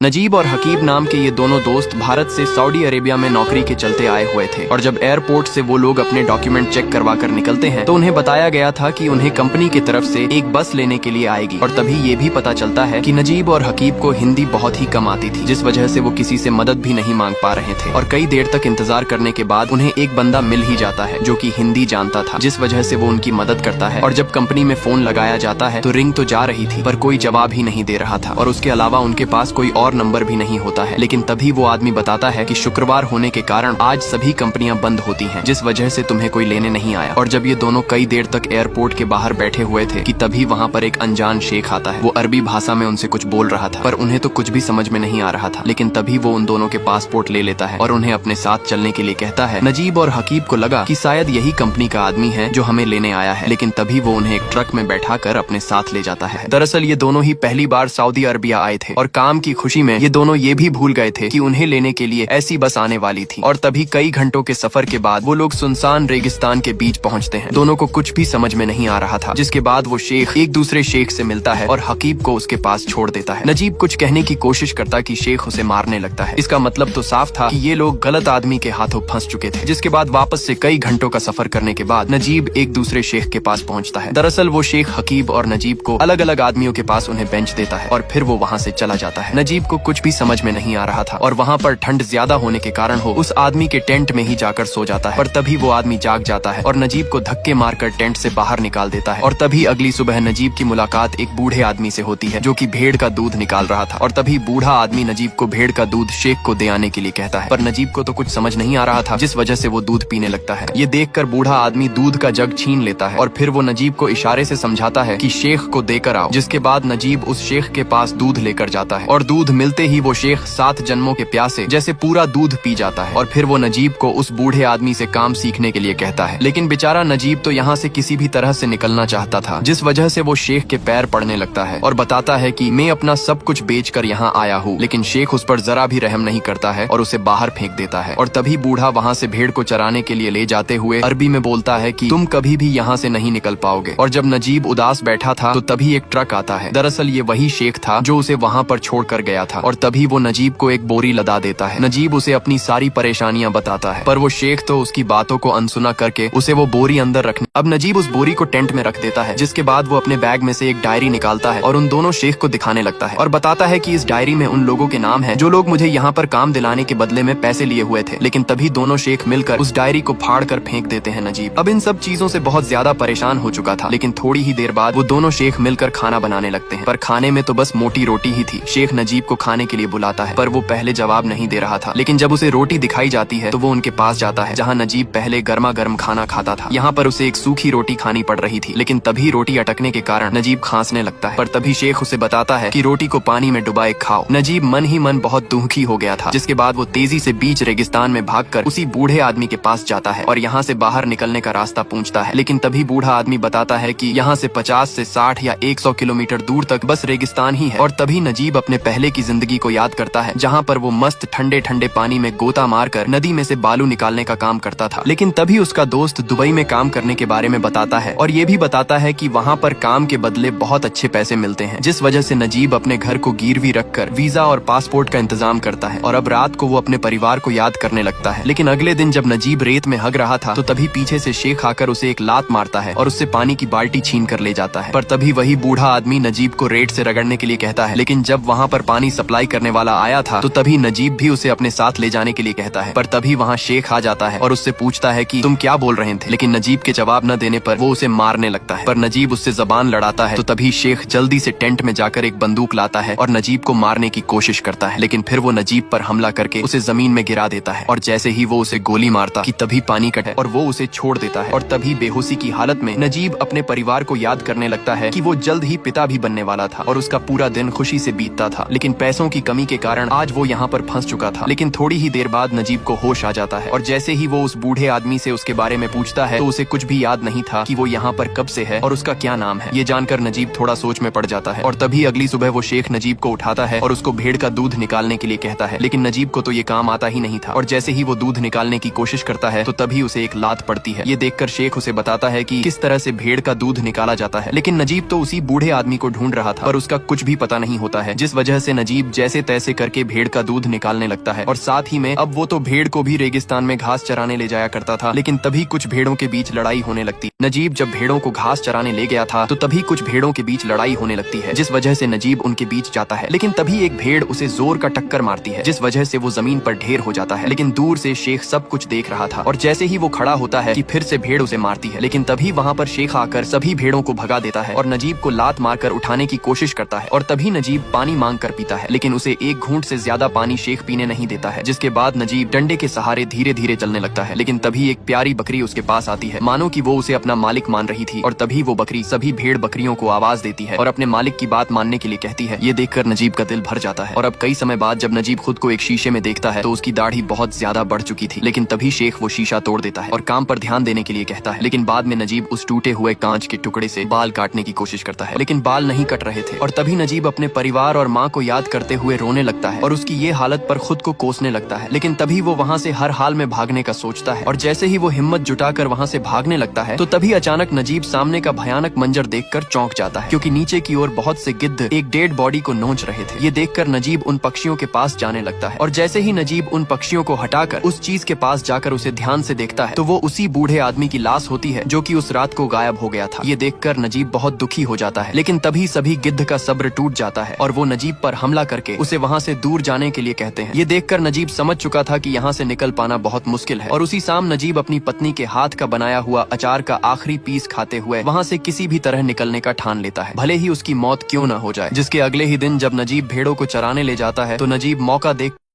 नजीब और हकीब नाम के ये दोनों दोस्त भारत से सऊदी अरेबिया में नौकरी के चलते आए हुए थे और जब एयरपोर्ट से वो लोग अपने डॉक्यूमेंट चेक करवा कर निकलते हैं तो उन्हें बताया गया था कि उन्हें कंपनी की तरफ से एक बस लेने के लिए आएगी। और तभी ये भी पता चलता है कि नजीब और हकीब को हिंदी बहुत ही कम आती थी, जिस वजह से वो किसी से मदद भी नहीं मांग पा रहे थे। और कई देर तक इंतजार करने के बाद उन्हें एक बंदा मिल ही जाता है जो कि हिंदी जानता था, जिस वजह से वो उनकी मदद करता है। और जब कंपनी में फोन लगाया जाता है तो रिंग तो जा रही थी पर कोई जवाब ही नहीं दे रहा था और उसके अलावा उनके पास कोई और नंबर भी नहीं होता है। लेकिन तभी वो आदमी बताता है कि शुक्रवार होने के कारण आज सभी कंपनियां बंद होती हैं, जिस वजह से तुम्हें कोई लेने नहीं आया। और जब ये दोनों कई देर तक एयरपोर्ट के बाहर बैठे हुए थे कि तभी वहाँ पर एक अनजान शेख आता है। वो अरबी भाषा में उनसे कुछ बोल रहा था पर उन्हें तो कुछ भी समझ में नहीं आ रहा था। लेकिन तभी वो उन दोनों के पासपोर्ट ले लेता है और उन्हें अपने साथ चलने के लिए कहता है। नजीब और हकीब को लगा कि शायद यही कंपनी का आदमी है जो हमें लेने आया है, लेकिन तभी वो उन्हें एक ट्रक में बैठा कर अपने साथ ले जाता है। दरअसल ये दोनों ही पहली बार सऊदी अरबिया आए थे और काम की खुशी में ये दोनों ये भी भूल गए थे कि उन्हें लेने के लिए ऐसी बस आने वाली थी। और तभी कई घंटों के सफर के बाद वो लोग सुनसान रेगिस्तान के बीच पहुंचते हैं। दोनों को कुछ भी समझ में नहीं आ रहा था, जिसके बाद वो शेख एक दूसरे शेख से मिलता है और हकीब को उसके पास छोड़ देता है। नजीब कुछ कहने की कोशिश करता कि शेख उसे मारने लगता है। इसका मतलब तो साफ था कि ये लोग गलत आदमी के हाथों फंस चुके थे। जिसके बाद वापस से कई घंटों का सफर करने के बाद नजीब एक दूसरे शेख के पास पहुंचता है। दरअसल वो शेख हकीब और नजीब को अलग अलग आदमियों के पास उन्हें बेंच देता है और फिर वो वहाँ से चला जाता है। नजीब को कुछ भी समझ में नहीं आ रहा था और वहाँ पर ठंड ज्यादा होने के कारण हो उस आदमी के टेंट में ही जाकर सो जाता है। पर तभी वो आदमी जाग जाता है और नजीब को धक्के मारकर टेंट से बाहर निकाल देता है। और तभी अगली सुबह नजीब की मुलाकात एक बूढ़े आदमी से होती है जो कि भेड़ का दूध निकाल रहा था। और तभी बूढ़ा आदमी नजीब को भेड़ का दूध शेख को दे आने के लिए कहता है, पर नजीब को तो कुछ समझ नहीं आ रहा था, जिस वजह से वो दूध पीने लगता है। ये देखकर बूढ़ा आदमी दूध का जग छीन लेता है और फिर वो नजीब को इशारे से समझाता है कि शेख को देकर आओ। जिसके बाद नजीब उस शेख के पास दूध लेकर जाता है और दूध मिलते ही वो शेख 7 जन्मों के प्यासे जैसे पूरा दूध पी जाता है। और फिर वो नजीब को उस बूढ़े आदमी से काम सीखने के लिए कहता है। लेकिन बेचारा नजीब तो यहाँ से किसी भी तरह से निकलना चाहता था, जिस वजह से वो शेख के पैर पड़ने लगता है और बताता है कि मैं अपना सब कुछ बेचकर यहाँ आया हूँ। लेकिन शेख उस पर जरा भी रहम नहीं करता है और उसे बाहर फेंक देता है। और तभी बूढ़ा वहाँ से भेड़ को चराने के लिए ले जाते हुए अरबी में बोलता है कि तुम कभी भी यहाँ से नहीं निकल पाओगे। और जब नजीब उदास बैठा था तो तभी एक ट्रक आता है। दरअसल ये वही शेख था जो उसे वहाँ पर छोड़ कर गया था। और तभी वो नजीब को एक बोरी लदा देता है। नजीब उसे अपनी सारी परेशानियां बताता है पर वो शेख तो उसकी बातों को अनसुना करके उसे वो बोरी अंदर रखने। अब नजीब उस बोरी को टेंट में रख देता है, जिसके बाद वो अपने बैग में से एक डायरी निकालता है और उन दोनों शेख को दिखाने लगता है और बताता है कि इस डायरी में उन लोगों के नाम है जो लोग मुझे यहाँ पर काम दिलाने के बदले में पैसे लिए हुए थे। लेकिन तभी दोनों शेख मिलकर उस डायरी को फाड़ कर फेंक देते हैं। नजीब अब इन सब चीजों से बहुत ज्यादा परेशान हो चुका था, लेकिन थोड़ी ही देर बाद वो दोनों शेख मिलकर खाना बनाने लगते हैं। पर खाने में तो बस मोटी रोटी ही थी। शेख नजीब को खाने के लिए बुलाता है पर वो पहले जवाब नहीं दे रहा था, लेकिन जब उसे रोटी दिखाई जाती है तो वो उनके पास जाता है जहाँ नजीब पहले गर्मा गर्म खाना खाता था। यहाँ पर उसे एक सूखी रोटी खानी पड़ रही थी, लेकिन तभी रोटी अटकने के कारण नजीब खांसने लगता है। पर तभी शेख उसे बताता है कि रोटी को पानी में डुबाए खाओ। नजीब मन ही मन बहुत दुखी हो गया था, जिसके बाद वो तेजी से बीच रेगिस्तान में भागकर उसी बूढ़े आदमी के पास जाता है और यहाँ से बाहर निकलने का रास्ता पूछता है। लेकिन तभी बूढ़ा आदमी बताता है कि यहाँ से 50 से 60 या 100 किलोमीटर दूर तक बस रेगिस्तान ही है। और तभी नजीब अपने पहले की जिंदगी को याद करता है जहाँ पर वो मस्त ठंडे ठंडे पानी में गोता मारकर नदी में से बालू निकालने का काम करता था। लेकिन तभी उसका दोस्त दुबई में काम करने के बारे में बताता है और ये भी बताता है कि वहाँ पर काम के बदले बहुत अच्छे पैसे मिलते हैं, जिस वजह से नजीब अपने घर को गिरवी रखकर वीजा और पासपोर्ट का इंतजाम करता है। और अब रात को वो अपने परिवार को याद करने लगता है। लेकिन अगले दिन जब नजीब रेत में हग रहा था तो तभी पीछे से शेख आकर उसे एक लात मारता है और उससे पानी की बाल्टी छीन कर ले जाता है। पर तभी वही बूढ़ा आदमी नजीब को रेत से रगड़ने के लिए कहता है। लेकिन जब वहाँ पर पानी सप्लाई करने वाला आया था तो तभी नजीब भी उसे अपने साथ ले जाने के लिए कहता है। पर तभी वहाँ शेख आ जाता है और उससे पूछता है कि तुम क्या बोल रहे थे। लेकिन नजीब के जवाब न देने पर वो उसे मारने लगता है। पर नजीब उससे जबान लड़ाता है तो तभी शेख जल्दी से टेंट में जाकर एक बंदूक लाता है और नजीब को मारने की कोशिश करता है। लेकिन फिर वो नजीब पर हमला करके उसे जमीन में गिरा देता है और जैसे ही वो उसे गोली मारता कि तभी पानी कटे और वो उसे छोड़ देता है। और तभी बेहोशी की हालत में नजीब अपने परिवार को याद करने लगता है कि वो जल्द ही पिता भी बनने वाला था और उसका पूरा दिन खुशी से बीतता था। लेकिन पैसों की कमी के कारण आज वो यहाँ पर फंस चुका था। लेकिन थोड़ी ही देर बाद नजीब को होश आ जाता है और जैसे ही वो उस बूढ़े आदमी से उसके बारे में पूछता है तो उसे कुछ भी याद नहीं था कि वो यहाँ पर कब से है और उसका क्या नाम है। ये जानकर नजीब थोड़ा सोच में पड़ जाता है। और तभी अगली सुबह वो शेख नजीब को उठाता है और उसको भेड़ का दूध निकालने के लिए कहता है। लेकिन नजीब को तो ये काम आता ही नहीं था और जैसे ही वो दूध निकालने की कोशिश करता है तो तभी उसे एक लात पड़ती है। ये देखकर शेख उसे बताता है कि किस तरह से भेड़ का दूध निकाला जाता है। लेकिन नजीब तो उसी बूढ़े आदमी को ढूंढ रहा था पर उसका कुछ भी पता नहीं होता है, जिस वजह से नजीब नजीब जैसे तैसे करके भेड़ का दूध निकालने लगता है और साथ ही में अब वो तो भेड़ को भी रेगिस्तान में घास चराने ले जाया करता था। लेकिन तभी कुछ भेड़ों के बीच लड़ाई होने लगती। नजीब जब भेड़ों को घास चराने ले गया था तो तभी कुछ भेड़ों के बीच लड़ाई होने लगती है, जिस वजह से नजीब उनके बीच जाता है। लेकिन तभी एक भेड़ उसे जोर का टक्कर मारती है, जिस वजह से वो जमीन पर ढेर हो जाता है। लेकिन दूर से शेख सब कुछ देख रहा था और जैसे ही वो खड़ा होता है कि फिर से भेड़ उसे मारती है। लेकिन तभी वहाँ पर शेख आकर सभी भेड़ों को भगा देता है और नजीब को लात मारकर उठाने की कोशिश करता है। और तभी नजीब पानी मांग कर पीता है, लेकिन उसे एक घूंट से ज्यादा पानी शेख पीने नहीं देता है, जिसके बाद नजीब डंडे के सहारे धीरे धीरे चलने लगता है। लेकिन तभी एक प्यारी बकरी उसके पास आती है, मानो कि वो उसे अपना मालिक मान रही थी। और तभी वो बकरी सभी भेड़ बकरियों को आवाज देती है और अपने मालिक की बात मानने के लिए कहती है। ये देखकर नजीब का दिल भर जाता है। और अब कई समय बाद जब नजीब खुद को एक शीशे में देखता है तो उसकी दाढ़ी बहुत ज्यादा बढ़ चुकी थी। लेकिन तभी शेख वो शीशा तोड़ देता है और काम पर ध्यान देने के लिए कहता है। लेकिन बाद में नजीब उस टूटे हुए कांच के टुकड़े से बाल काटने की कोशिश करता है, लेकिन बाल नहीं कट रहे थे। और तभी नजीब अपने परिवार और माँ को याद करते हुए रोने लगता है और उसकी ये हालत पर खुद को कोसने लगता है। लेकिन तभी वो वहाँ से हर हाल में भागने का सोचता है और जैसे ही वो हिम्मत जुटाकर वहाँ से भागने लगता है तो तभी अचानक नजीब सामने का भयानक मंजर देखकर चौंक जाता है, क्योंकि नीचे की ओर बहुत से गिद्ध एक डेड बॉडी को नोच रहे थे। ये देखकर नजीब उन पक्षियों के पास जाने लगता है और जैसे ही नजीब उन पक्षियों को हटाकर उस चीज के पास जाकर उसे ध्यान से देखता है तो वो उसी बूढ़े आदमी की लाश होती है जो कि उस रात को गायब हो गया था। ये देखकर नजीब बहुत दुखी हो जाता है। लेकिन तभी सभी गिद्ध का सब्र टूट जाता है और वो नजीब पर हमला करके उसे वहाँ से दूर जाने के लिए कहते हैं। ये देखकर नजीब समझ चुका था कि यहाँ से निकल पाना बहुत मुश्किल है और उसी शाम नजीब अपनी पत्नी के हाथ का बनाया हुआ अचार का आखिरी पीस खाते हुए वहाँ से किसी भी तरह निकलने का ठान लेता है, भले ही उसकी मौत क्यों न हो जाए। जिसके अगले ही दिन जब नजीब भेड़ों को चराने ले जाता है तो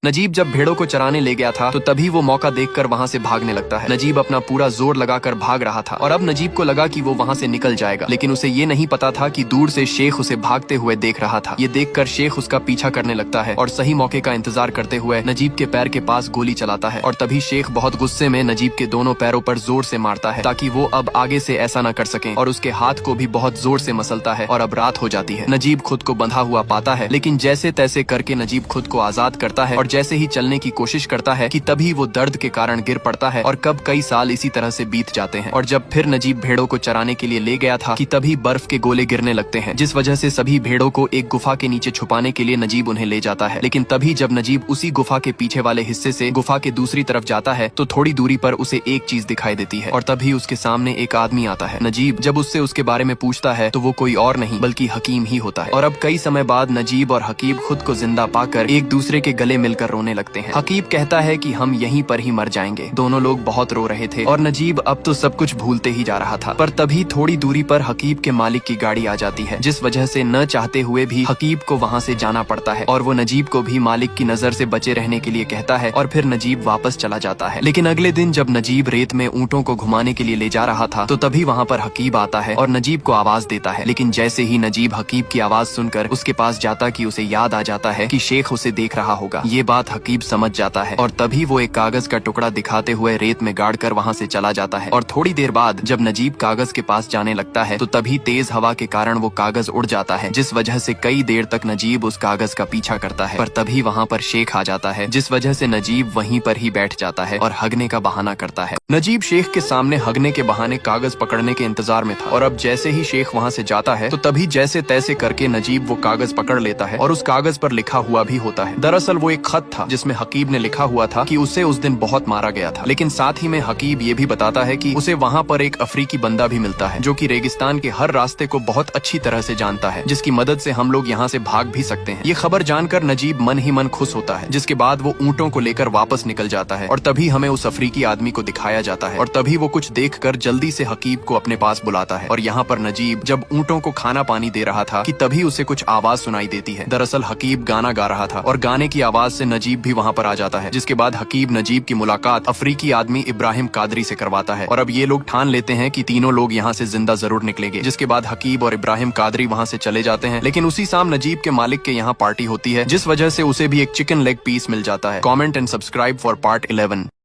नजीब जब भेड़ों को चराने ले गया था तो तभी वो मौका देखकर वहाँ से भागने लगता है। नजीब अपना पूरा जोर लगाकर भाग रहा था और अब नजीब को लगा कि वो वहाँ से निकल जाएगा, लेकिन उसे ये नहीं पता था कि दूर से शेख उसे भागते हुए देख रहा था। ये देखकर शेख उसका पीछा करने लगता है और सही मौके का इंतजार करते हुए नजीब के पैर के पास गोली चलाता है। और तभी शेख बहुत गुस्से में नजीब के दोनों पैरों पर जोर से मारता है ताकि वो अब आगे से ऐसा न कर सके और उसके हाथ को भी बहुत जोर से मसलता है और अब रात हो जाती है। नजीब खुद को बंधा हुआ पाता है, लेकिन जैसे तैसे करके नजीब खुद को आजाद करता है और जैसे ही चलने की कोशिश करता है कि तभी वो दर्द के कारण गिर पड़ता है और कब कई साल इसी तरह से बीत जाते हैं। और जब फिर नजीब भेड़ों को चराने के लिए ले गया था कि तभी बर्फ के गोले गिरने लगते हैं, जिस वजह से सभी भेड़ों को एक गुफा के नीचे छुपाने के लिए नजीब उन्हें ले जाता है। लेकिन तभी जब नजीब उसी गुफा के पीछे वाले हिस्से से गुफा के दूसरी तरफ जाता है तो थोड़ी दूरी पर उसे एक चीज दिखाई देती है और तभी उसके सामने एक आदमी आता है। नजीब जब उससे उसके बारे में पूछता है तो वो कोई और नहीं बल्कि हकीम ही होता है। और अब कई समय बाद नजीब और हकीम खुद को जिंदा पाकर एक दूसरे के गले मिलकर रोने लगते हैं। हकीम कहता है कि हम यहीं पर ही मर जाएंगे। दोनों लोग बहुत रो रहे थे और नजीब अब तो सब कुछ भूलते ही जा रहा था। पर तभी थोड़ी दूरी पर हकीम के मालिक की गाड़ी आ जाती है, जिस वजह से न चाहते हुए भी हकीम को वहाँ से जाना पड़ता है और वो नजीब को भी मालिक की नजर से बचे रहने के लिए कहता है और फिर नजीब वापस चला जाता है। लेकिन अगले दिन जब नजीब रेत में ऊँटों को घुमाने के लिए ले जा रहा था तो तभी वहाँ पर हकीम आता है और नजीब को आवाज देता है। लेकिन जैसे ही नजीब हकीम की आवाज सुनकर उसके पास जाता कि उसे याद आ जाता है कि शेख उसे देख रहा होगा। ये बात हकीम समझ जाता है और तभी वो एक कागज का टुकड़ा दिखाते हुए रेत में गाड़कर वहाँ से चला जाता है। और थोड़ी देर बाद जब नजीब कागज के पास जाने लगता है तो तभी तेज हवा के कारण वो कागज उड़ जाता है, जिस वजह से कई देर तक नजीब उस कागज का पीछा करता है। पर तभी वहाँ पर शेख आ जाता है, जिस वजह से नजीब वहीं पर ही बैठ जाता है और हगने का बहाना करता है। नजीब शेख के सामने हगने के बहाने कागज पकड़ने के इंतजार में था और अब जैसे ही शेख वहाँ से जाता है तो तभी जैसे तैसे करके नजीब वो कागज पकड़ लेता है और उस कागज पर लिखा हुआ भी होता है। दरअसल वो एक खत था जिसमें हकीम ने लिखा हुआ था कि उसे उस दिन बहुत मारा गया था। लेकिन साथ ही में हकीम ये भी बताता है कि उसे वहाँ पर एक अफ्रीकी बंदा भी मिलता है जो कि रेगिस्तान के हर रास्ते को बहुत अच्छी तरह से जानता है, जिसकी मदद से हम लोग यहाँ से भाग भी सकते हैं। ये खबर जानकर नजीब मन ही मन खुश होता है, जिसके बाद वो ऊँटों को लेकर वापस निकल जाता है और तभी हमें उस अफ्रीकी आदमी को दिखाया जाता है और तभी वो कुछ देखकर जल्दी से हकीम को अपने पास बुलाता है। और यहाँ पर नजीब जब ऊँटों को खाना पानी दे रहा था कि तभी उसे कुछ आवाज सुनाई देती है। दरअसल हकीम गाना गा रहा था और गाने की आवाज से नजीब भी वहाँ पर आ जाता है, जिसके बाद हकीम नजीब की मुलाकात अफ्रीकी आदमी इब्राहिम कादरी से करवाता है और अब ये लोग ठान लेते हैं कि तीनों लोग यहाँ से जिंदा जरूर निकलेंगे। जिसके बाद हकीम और इब्राहिम कादरी वहाँ से चले जाते हैं। लेकिन उसी शाम नजीब के मालिक के यहाँ पार्टी होती है, जिस वजह से उसे भी एक चिकन लेग पीस मिल जाता है। Comment and subscribe for part 11।